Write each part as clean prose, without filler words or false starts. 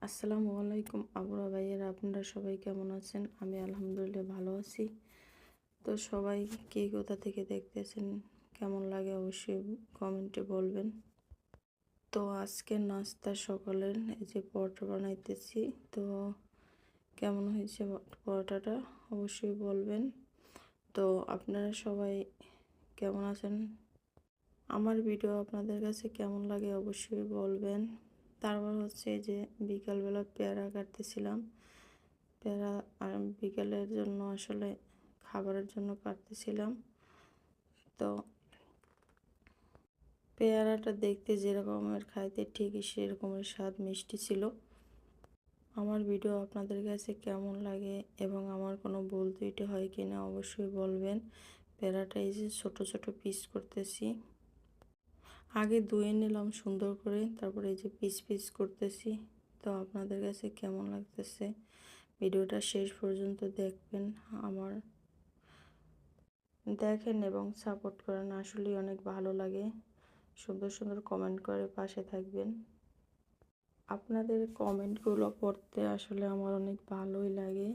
আসসালামু আলাইকুম আবুরা ভাইয়েরা, আপনারা সবাই কেমন আছেন? আমি আলহামদুলিল্লাহ ভালো আছি। তো সবাই কে কোথা থেকে দেখতেছেন, কেমন লাগে অবশ্যই কমেন্টে বলবেন। তো আজকের নাস্তা সকালের এই যে পরোটা বানাইতেছি। তো কেমন হয়েছে পরোটাটা অবশ্যই বলবেন। তো আপনারা সবাই কেমন আছেন? আমার ভিডিও আপনাদের কাছে কেমন লাগে অবশ্যই বলবেন। তারপর হচ্ছে যে বিকালবেলা পেয়ারা কাটতেছিলাম। পেয়ারা আর বিকেলের জন্য আসলে খাবারের জন্য কাটতেছিলাম। তো পেয়ারাটা দেখতে যেরকমের খাইতে ঠিকই সেরকমের স্বাদ মিষ্টি ছিল। আমার ভিডিও আপনাদের কাছে কেমন লাগে এবং আমার কোনো ভুল ত্রুটি হয় কিনা অবশ্যই বলবেন। পেয়ারাটা এই যে ছোট ছোট পিস করতেছি, আগে ধুয়ে নিলাম সুন্দর করে, তারপরে এই যে পিস পিস করতেছি। তো আপনাদের কাছে কেমন লাগতেছে ভিডিওটা শেষ পর্যন্ত দেখবেন, আমার দেখেন এবং সাপোর্ট করেন, আসলেই অনেক ভালো লাগে। সুন্দর সুন্দর কমেন্ট করে পাশে থাকবেন। আপনাদের কমেন্টগুলো পড়তে আসলে আমার অনেক ভালোই লাগে।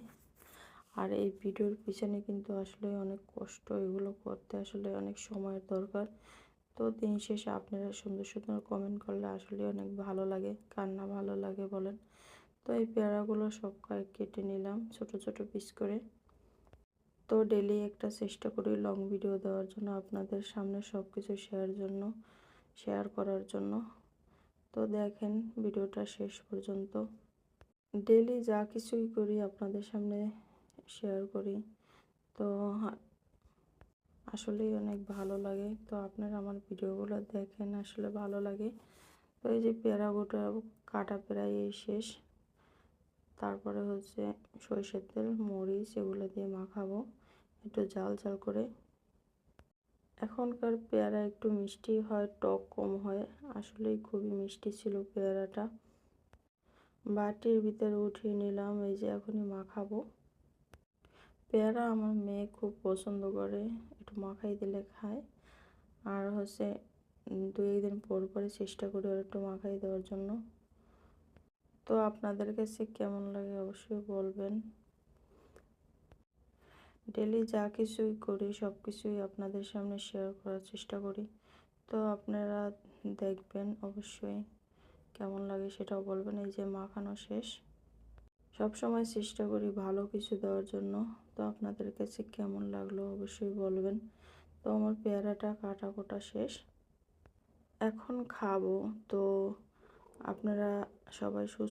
আর এই ভিডিওর পিছনে কিন্তু আসলে অনেক কষ্ট, এগুলো করতে আসলে অনেক সময়ের দরকার। তো দিন শেষে আপনারা সুন্দর সুন্দর কমেন্ট করলে আসলে অনেক ভালো লাগে, কার না ভালো লাগে বলেন। তো এই পেয়ারাগুলো সব কেটে নিলাম ছোট ছোট পিস করে। তো ডেলি একটা চেষ্টা করি লং ভিডিও দেওয়ার জন্য, আপনাদের সামনে সব কিছু শেয়ার করার জন্য। তো দেখেন ভিডিওটা শেষ পর্যন্ত। ডেলি যা কিছুই করি আপনাদের সামনে শেয়ার করি। তো আসলেই অনেক ভালো লাগে। তো আপনারা আমার ভিডিওগুলো দেখেন, আসলে ভালো লাগে। তো এই যে পেয়ারাগুলো কাটা প্রায় শেষ। তারপরে হচ্ছে সরিষার তেল, মরিচ এগুলো দিয়ে মাখাবো একটু ঝাল ঝাল করে। এখনকার পেয়ারা একটু মিষ্টি হয়, টক কম হয়। আসলেই খুবই মিষ্টি ছিল পেয়ারাটা। বাটির ভিতরে উঠিয়ে নিলাম, এই যে এখনই মাখাবো। পেয়ারা আমার মেয়ে খুব পছন্দ করে, একটু মাখাই দিলে খায়। আর হচ্ছে 2 দিন পর পরে চেষ্টা করি ওর একটু মাখাই দেওয়ার জন্য। তো আপনাদের কাছে কেমন লাগে অবশ্যই বলবেন। ডেলি যা কিছুই করি সব কিছুই আপনাদের সামনে শেয়ার করার চেষ্টা করি। তো আপনারা দেখবেন অবশ্যই কেমন লাগে সেটাও বলবেন। এই যে মাখানো শেষ। সব সময় চেষ্টা করি ভালো কিছু দেওয়ার জন্য। তো আপনাদের কাছে কেমন লাগলো অবশ্যই বলবেন। তো আমার পেয়ারাটা কাটা কোটা শেষ, এখন খাবো। তো আপনারা সবাই সুস্থ